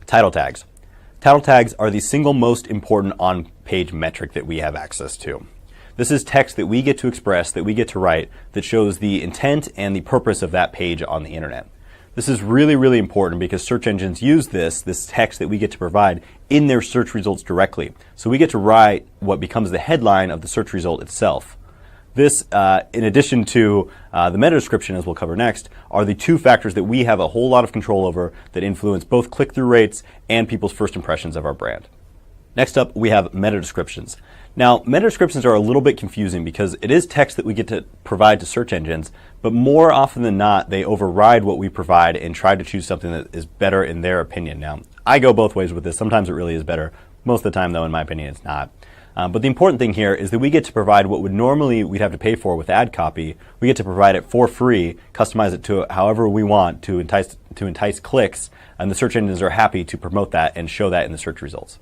Title tags. Title tags are the single most important on-page metric that we have access to. This is text that we get to express, that we get to write, that shows the intent and the purpose of that page on the internet. This is really, really important because search engines use this text that we get to provide in their search results directly. So we get to write what becomes the headline of the search result itself. This, in addition to the meta description, as we'll cover next, are the two factors that we have a whole lot of control over that influence both click-through rates and people's first impressions of our brand. Next up, we have meta descriptions. Now, meta descriptions are a little bit confusing because it is text that we get to provide to search engines, but more often than not, they override what we provide and try to choose something that is better in their opinion. Now, I go both ways with this. Sometimes it really is better. Most of the time, though, in my opinion, it's not. But the important thing here is that we get to provide what would normally we'd have to pay for with ad copy. We get to provide it for free, customize it to however we want to entice clicks, and the search engines are happy to promote that and show that in the search results.